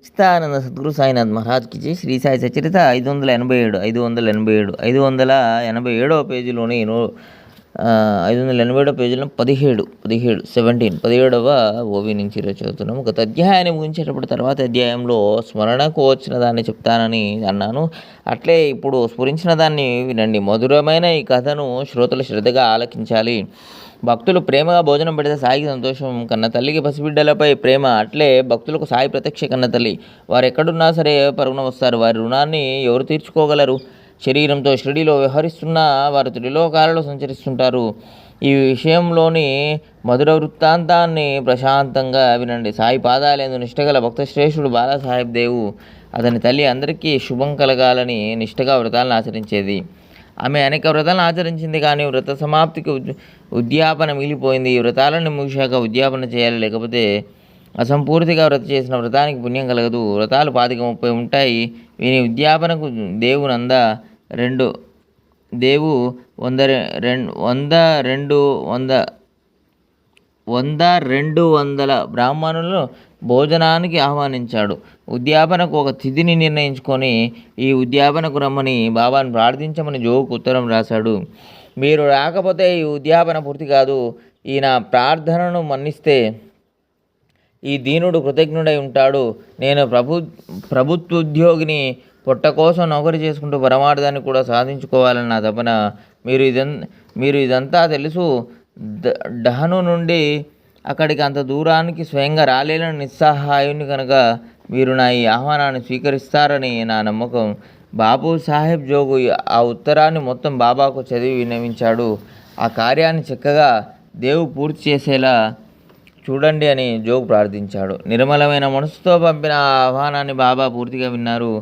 సచ్చిదానంద సద్గురు సాయినాథ్ మహారాజ్కి జై. శ్రీ సాయి సచరిత 587వ పేజీలోని 587వ పేజీలో 17వ ఓవి నుంచి చదువుతున్నాము. గత అధ్యాయాన్ని ముగించేటప్పుడు తర్వాత అధ్యాయంలో స్మరణకు వచ్చిన దాన్ని చెప్తానని అన్నాను. అట్లే ఇప్పుడు స్ఫురించిన దాన్ని వినండి. మధురమైన ఈ కథను శ్రోతలు శ్రద్ధగా ఆలకించాలి. భక్తులు ప్రేమగా భోజనం పెడితే సాయికి సంతోషం. కన్న తల్లికి పసిబిడ్డలపై ప్రేమ, అట్లే భక్తులకు సాయి ప్రత్యక్ష కన్న తల్లి. వారు ఎక్కడున్నా సరే పరుగున వస్తారు. వారి రుణాన్ని ఎవరు తీర్చుకోగలరు? శరీరంతో షిరిడీలో వ్యవహరిస్తున్న వారు త్రిలోకాలలో సంచరిస్తుంటారు. ఈ విషయంలోని మధుర వృత్తాంతాన్ని ప్రశాంతంగా వినండి. సాయి పాదాలేందు నిష్టగల భక్త శ్రేష్ఠుడు బాలాసాహెబ్ దేవు. అతని తల్లి అందరికీ శుభం కలగాలని నిష్టగా వ్రతాలను ఆచరించేది. ఆమె అనేక వ్రతాలను ఆచరించింది, కానీ వ్రత సమాప్తికి ఉద్యాపన మిగిలిపోయింది. ఈ వ్రతాలను ముగిశాక ఉద్యాపన చేయాలి, లేకపోతే అసంపూర్తిగా వ్రత చేసిన వ్రతానికి పుణ్యం కలగదు. వ్రతాలు 25-30 ఉంటాయి. వీని ఉద్యాపనకు దేవు 200 బ్రాహ్మణులను భోజనానికి ఆహ్వానించాడు. ఉద్యాపనకు ఒక తిథిని నిర్ణయించుకొని ఈ ఉద్యాపనకు రమ్మని బాబాను ప్రార్థించమని జోగుకు ఉత్తరం రాశాడు. మీరు రాకపోతే ఈ ఉద్యాపన పూర్తి కాదు. ఈయన ప్రార్థనను మన్నిస్తే ఈ దీనుడు కృతజ్ఞుడై ఉంటాడు. నేను ప్రభుత్వోద్యోగిని, పొట్ట కోసం నౌకరి చేసుకుంటూ పరమార్థాన్ని కూడా సాధించుకోవాలని నా తపన. మీరు ఇదంతా తెలుసు. డహను నుండి అక్కడికి అంత దూరానికి స్వయంగా రాలేని నిస్సహాయుని కనుక మీరు నా ఈ ఆహ్వానాన్ని స్వీకరిస్తారని నా నమ్మకం. బాబు సాహెబ్ జోగు ఆ ఉత్తరాన్ని మొత్తం బాబాకు చదివి విన్నవించాడు. ఆ కార్యాన్ని చక్కగా దేవు పూర్తి చేసేలా చూడండి అని జోగు ప్రార్థించాడు. నిర్మలమైన మనసుతో పంపిన ఆ ఆహ్వానాన్ని బాబా పూర్తిగా విన్నారు.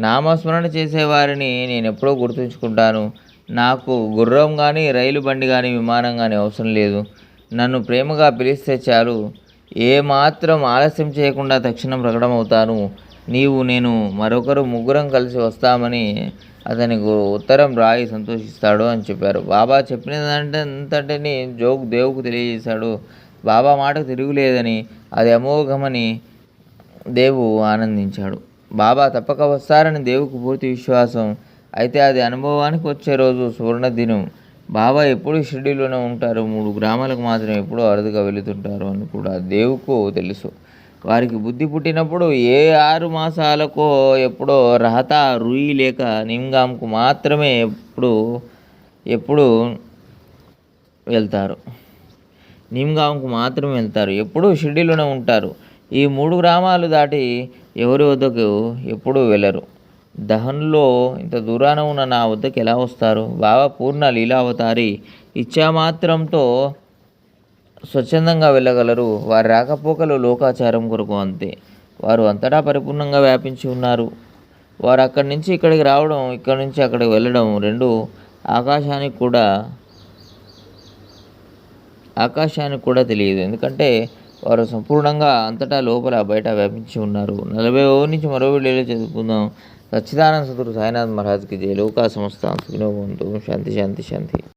నామస్మరణ చేసేవారిని నేను ఎప్పుడూ గుర్తుంచుకుంటాను. నాకు గుర్రం కానీ, రైలు బండి కానీ, విమానం కానీ అవసరం లేదు. నన్ను ప్రేమగా పిలిస్తే చాలు. ఏమాత్రం ఆలస్యం చేయకుండా తక్షణం ప్రకటమవుతాను. నీవు, నేను, మరొకరు ముగ్గురం కలిసి వస్తామని అతనికి ఉత్తరం రాయి సంతోషిస్తాడు అని చెప్పారు. బాబా చెప్పినదంతటిని జోగు దేవుకు తెలియజేశాడు. బాబా మాటకు తిరుగులేదని, అది అమోఘమని దేవు ఆనందించాడు. బాబా తప్పక వస్తారని దేవుకు పూర్తి విశ్వాసం. అయితే అది అనుభవానికి వచ్చే రోజు సువర్ణ దినం. బాబా ఎప్పుడు షిరిడీలోనే ఉంటారు. 3 గ్రామాలకు మాత్రం ఎప్పుడో అరుదుగా వెళుతుంటారు అని కూడా దేవుకు తెలుసు. వారికి బుద్ధి పుట్టినప్పుడు 6 మాసాలకో ఎప్పుడో రహతా, రూయి లేక నిమ్గాంకు మాత్రమే ఎప్పుడు వెళ్తారు. ఎప్పుడూ షిరిడీలోనే ఉంటారు. ఈ 3 గ్రామాలు దాటి ఎవరి వద్దకు ఎప్పుడూ వెళ్ళరు. దహన్లో ఇంత దూరాన ఉన్న నా వద్దకు ఎలా వస్తారు? బాబా పూర్ణ లీలావతారి. ఇచ్చామాత్రంతో స్వచ్ఛందంగా వెళ్ళగలరు. వారి రాకపోకలు లోకాచారం కొరకు అంతే. వారు అంతటా పరిపూర్ణంగా వ్యాపించి ఉన్నారు. వారు అక్కడి నుంచి ఇక్కడికి రావడం, ఇక్కడి నుంచి అక్కడికి వెళ్ళడం రెండు ఆకాశానికి కూడా తెలియదు. ఎందుకంటే వారు సంపూర్ణంగా అంతటా లోపల బయట వ్యాపించి ఉన్నారు. 40వ నుంచి మరో వీడియోలో చదువుకుందాం. సచ్చిదానంద సద్గురు సాయినాథ్ మహారాజ్కి జై. లోకా సమస్త సుఖినో భవంతు. శాంతి శాంతి శాంతి.